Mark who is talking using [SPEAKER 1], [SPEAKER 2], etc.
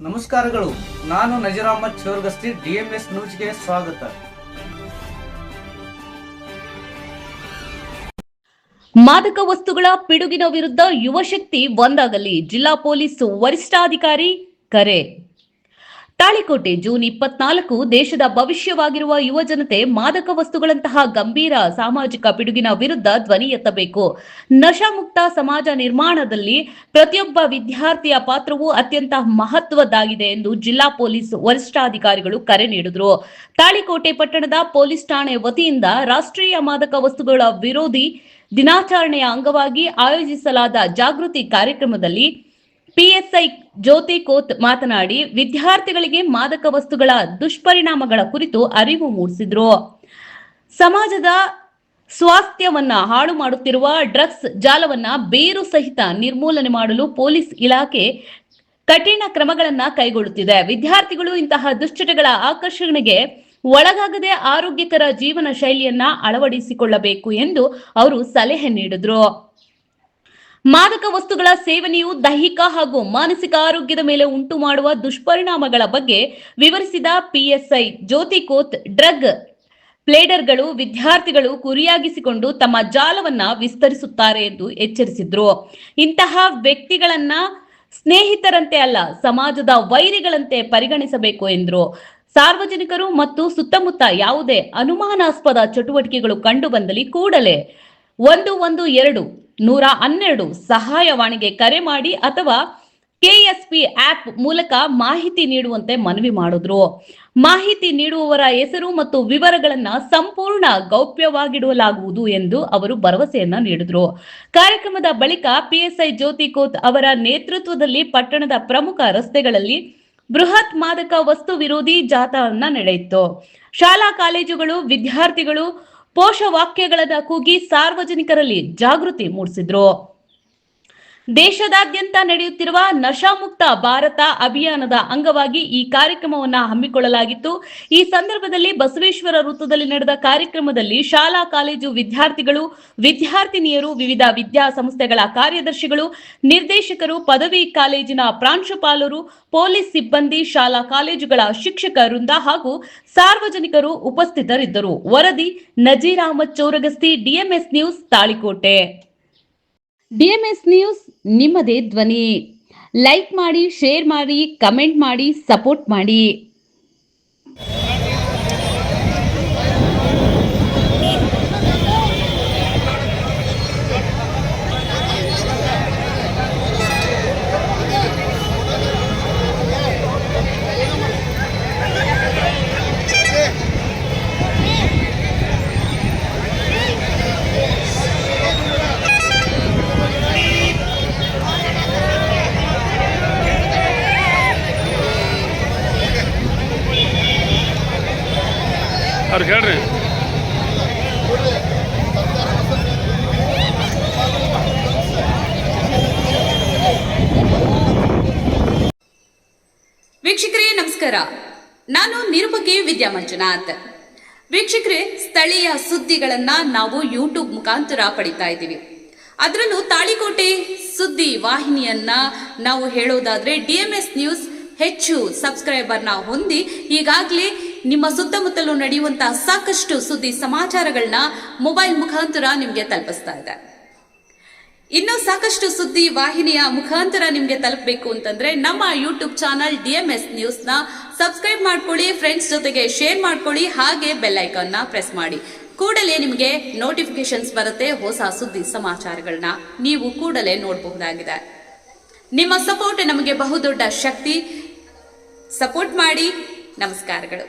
[SPEAKER 1] ನಮಸ್ಕಾರಗಳು. ನಾನು ನಜೀರ್ ಅಹಮದ್ ಚೋರ್ಗಸ್ತಿ, ಡಿಎಂಎಸ್ ನ್ಯೂಸ್ಗೆ ಸ್ವಾಗತ.
[SPEAKER 2] ಮಾದಕ ವಸ್ತುಗಳ ಪಿಡುಗಿನ ವಿರುದ್ಧ ಯುವಶಕ್ತಿ ಒಂದಾಗಲಿ, ಜಿಲ್ಲಾ ಪೊಲೀಸ್ ವರಿಷ್ಠಾಧಿಕಾರಿ ಕರೆ. ತಾಳಿಕೋಟೆ, ಜೂನ್ 24. ದೇಶದ ಭವಿಷ್ಯವಾಗಿರುವ ಯುವ ಜನತೆ ಮಾದಕ ವಸ್ತುಗಳಂತಹ ಗಂಭೀರ ಸಾಮಾಜಿಕ ಪಿಡುಗಿನ ವಿರುದ್ಧ ಧ್ವನಿ ಎತ್ತಬೇಕು. ನಶಾಮುಕ್ತ ಸಮಾಜ ನಿರ್ಮಾಣದಲ್ಲಿ ಪ್ರತಿಯೊಬ್ಬ ವಿದ್ಯಾರ್ಥಿಯ ಪಾತ್ರವು ಅತ್ಯಂತ ಮಹತ್ವದ್ದಾಗಿದೆ ಎಂದು ಜಿಲ್ಲಾ ಪೊಲೀಸ್ ವರಿಷ್ಠಾಧಿಕಾರಿಗಳು ಕರೆ ನೀಡಿದರು. ತಾಳಿಕೋಟೆ ಪಟ್ಟಣದ ಪೊಲೀಸ್ ಠಾಣೆ ವತಿಯಿಂದ ರಾಷ್ಟ್ರೀಯ ಮಾದಕ ವಸ್ತುಗಳ ವಿರೋಧಿ ದಿನಾಚರಣೆಯ ಅಂಗವಾಗಿ ಆಯೋಜಿಸಲಾದ ಜಾಗೃತಿ ಕಾರ್ಯಕ್ರಮದಲ್ಲಿ ಪಿಎಸ್ಐ ಜ್ಯೋತಿ ಕೋತ್ ಮಾತನಾಡಿ, ವಿದ್ಯಾರ್ಥಿಗಳಿಗೆ ಮಾದಕ ವಸ್ತುಗಳ ದುಷ್ಪರಿಣಾಮಗಳ ಕುರಿತು ಅರಿವು ಮೂಡಿಸಿದರು. ಸಮಾಜದ ಸ್ವಾಸ್ಥ್ಯವನ್ನ ಹಾಳು ಮಾಡುತ್ತಿರುವ ಡ್ರಗ್ಸ್ ಜಾಲವನ್ನ ಬೇರು ಸಹಿತ ನಿರ್ಮೂಲನೆ ಮಾಡಲು ಪೊಲೀಸ್ ಇಲಾಖೆ ಕಠಿಣ ಕ್ರಮಗಳನ್ನು ಕೈಗೊಳ್ಳುತ್ತಿದೆ. ವಿದ್ಯಾರ್ಥಿಗಳು ಇಂತಹ ದುಶ್ಚಟಗಳ ಆಕರ್ಷಣೆಗೆ ಒಳಗಾಗದೆ ಆರೋಗ್ಯಕರ ಜೀವನ ಶೈಲಿಯನ್ನ ಅಳವಡಿಸಿಕೊಳ್ಳಬೇಕು ಎಂದು ಅವರು ಸಲಹೆ ನೀಡಿದರು. ಮಾದಕ ವಸ್ತುಗಳ ಸೇವನೆಯು ದೈಹಿಕ ಹಾಗೂ ಮಾನಸಿಕ ಆರೋಗ್ಯದ ಮೇಲೆ ಉಂಟು ಮಾಡುವ ದುಷ್ಪರಿಣಾಮಗಳ ಬಗ್ಗೆ ವಿವರಿಸಿದ ಪಿಎಸ್ಐ ಜ್ಯೋತಿ ಕೋತ್, ಡ್ರಗ್ ಪ್ಲೇಡರ್ಗಳು ವಿದ್ಯಾರ್ಥಿಗಳು ಗುರಿಯಾಗಿಸಿಕೊಂಡು ತಮ್ಮ ಜಾಲವನ್ನ ವಿಸ್ತರಿಸುತ್ತಾರೆ ಎಂದು ಎಚ್ಚರಿಸಿದ್ರು. ಇಂತಹ ವ್ಯಕ್ತಿಗಳನ್ನ ಸ್ನೇಹಿತರಂತೆ ಅಲ್ಲ, ಸಮಾಜದ ವೈರಿಗಳಂತೆ ಪರಿಗಣಿಸಬೇಕು ಎಂದರು. ಸಾರ್ವಜನಿಕರು ಮತ್ತು ಸುತ್ತಮುತ್ತ ಯಾವುದೇ ಅನುಮಾನಾಸ್ಪದ ಚಟುವಟಿಕೆಗಳು ಕಂಡು ಬಂದಲ್ಲಿ ಕೂಡಲೇ 112 ಸಹಾಯವಾಣಿಗೆ ಕರೆ ಮಾಡಿ ಅಥವಾ ಕೆಎಸ್ಪಿ ಆಪ್ ಮೂಲಕ ಮಾಹಿತಿ ನೀಡುವಂತೆ ಮನವಿ ಮಾಡಿದ್ರು. ಮಾಹಿತಿ ನೀಡುವವರ ಹೆಸರು ಮತ್ತು ವಿವರಗಳನ್ನ ಸಂಪೂರ್ಣ ಗೌಪ್ಯವಾಗಿಡಲಾಗುವುದು ಎಂದು ಅವರು ಭರವಸೆಯನ್ನ ನೀಡಿದ್ರು. ಕಾರ್ಯಕ್ರಮದ ಬಳಿಕ ಪಿಎಸ್ಐ ಜ್ಯೋತಿ ಕೋತ್ ಅವರ ನೇತೃತ್ವದಲ್ಲಿ ಪಟ್ಟಣದ ಪ್ರಮುಖ ರಸ್ತೆಗಳಲ್ಲಿ ಬೃಹತ್ ಮಾದಕ ವಸ್ತು ವಿರೋಧಿ ಜಾಥಾವನ್ನ ನಡೆಯಿತು. ಶಾಲಾ ಕಾಲೇಜುಗಳು ವಿದ್ಯಾರ್ಥಿಗಳು ಘೋಷವಾಕ್ಯಗಳನ್ನು ಕೂಗಿ ಸಾರ್ವಜನಿಕರಲ್ಲಿ ಜಾಗೃತಿ ಮೂಡಿಸಿದ್ರು. ದೇಶದಾದ್ಯಂತ ನಡೆಯುತ್ತಿರುವ ನಶಾಮುಕ್ತ ಭಾರತ ಅಭಿಯಾನದ ಅಂಗವಾಗಿ ಈ ಕಾರ್ಯಕ್ರಮವನ್ನು ಹಮ್ಮಿಕೊಳ್ಳಲಾಗಿತ್ತು. ಈ ಸಂದರ್ಭದಲ್ಲಿ ಬಸವೇಶ್ವರ ವೃತ್ತದಲ್ಲಿ ನಡೆದ ಕಾರ್ಯಕ್ರಮದಲ್ಲಿ ಶಾಲಾ ಕಾಲೇಜು ವಿದ್ಯಾರ್ಥಿಗಳು, ವಿದ್ಯಾರ್ಥಿನಿಯರು, ವಿವಿಧ ವಿದ್ಯಾಸಂಸ್ಥೆಗಳ ಕಾರ್ಯದರ್ಶಿಗಳು, ನಿರ್ದೇಶಕರು, ಪದವಿ ಕಾಲೇಜಿನ ಪ್ರಾಂಶುಪಾಲರು, ಪೊಲೀಸ್ ಸಿಬ್ಬಂದಿ, ಶಾಲಾ ಕಾಲೇಜುಗಳ ಶಿಕ್ಷಕ ವೃಂದ ಹಾಗೂ ಸಾರ್ವಜನಿಕರು ಉಪಸ್ಥಿತರಿದ್ದರು. ವರದಿ Nazeer Ahmad Choragasti, DMS news, Talikote. DMS news ನಿಮ್ಮದೇ ಧ್ವನಿ. ಲೈಕ್ ಮಾಡಿ, ಶೇರ್ ಮಾಡಿ, ಕಮೆಂಟ್ ಮಾಡಿ, ಸಪೋರ್ಟ್ ಮಾಡಿ.
[SPEAKER 3] ಅವ್ರು ಹೇಳ್ರಿ.
[SPEAKER 4] ವೀಕ್ಷಕರೇ ನಮಸ್ಕಾರ, ನಾನು ನಿರೂಪಕಿ ವಿದ್ಯಾ ಮಂಜುನಾಥ್. ವೀಕ್ಷಕರೇ, ಸ್ಥಳೀಯ ಸುದ್ದಿಗಳನ್ನ ನಾವು ಯೂಟ್ಯೂಬ್ ಮುಖಾಂತರ ಪಡಿತಾ ಇದ್ದೀವಿ. ಅದರಲ್ಲೂ ತಾಳಿಕೋಟೆ ಸುದ್ದಿ ವಾಹಿನಿಯನ್ನ ನಾವು ಹೇಳೋದಾದ್ರೆ ಡಿಎಂಎಸ್ ನ್ಯೂಸ್ ಹೆಚ್ಚು ಸಬ್ಸ್ಕ್ರೈಬರ್ನ ಹೊಂದಿ ಈಗಾಗಲೇ ನಿಮ್ಮ ಸುತ್ತಮುತ್ತಲೂ ನಡೆಯುವಂತಹ ಸಾಕಷ್ಟು ಸುದ್ದಿ ಸಮಾಚಾರಗಳನ್ನ ಮೊಬೈಲ್ ಮುಖಾಂತರ ನಿಮಗೆ ತಲುಪಿಸ್ತಾ ಇದೆ. ಇನ್ನೂ ಸಾಕಷ್ಟು ಸುದ್ದಿ ವಾಹಿನಿಯ ಮುಖಾಂತರ ನಿಮಗೆ ತಲುಪಬೇಕು ಅಂತಂದ್ರೆ ನಮ್ಮ ಯೂಟ್ಯೂಬ್ ಚಾನಲ್ ಡಿಎಂಎಸ್ ನ್ಯೂಸ್ ನ ಸಬ್ಸ್ಕ್ರೈಬ್ ಮಾಡ್ಕೊಳ್ಳಿ, ಫ್ರೆಂಡ್ಸ್ ಜೊತೆಗೆ ಶೇರ್ ಮಾಡ್ಕೊಳ್ಳಿ, ಹಾಗೆ ಬೆಲ್ ಐಕಾನ್ ನ ಪ್ರೆಸ್ ಮಾಡಿ. ಕೂಡಲೇ ನಿಮಗೆ ನೋಟಿಫಿಕೇಶನ್ಸ್ ಬರುತ್ತೆ. ಹೊಸ ಸುದ್ದಿ ಸಮಾಚಾರಗಳನ್ನ ನೀವು ಕೂಡಲೇ ನೋಡಬಹುದಾಗಿದೆ. ನಿಮ್ಮ ಸಪೋರ್ಟ್ ನಮಗೆ ಬಹುದೊಡ್ಡ ಶಕ್ತಿ. ಸಪೋರ್ಟ್ ಮಾಡಿ. ನಮಸ್ಕಾರಗಳು.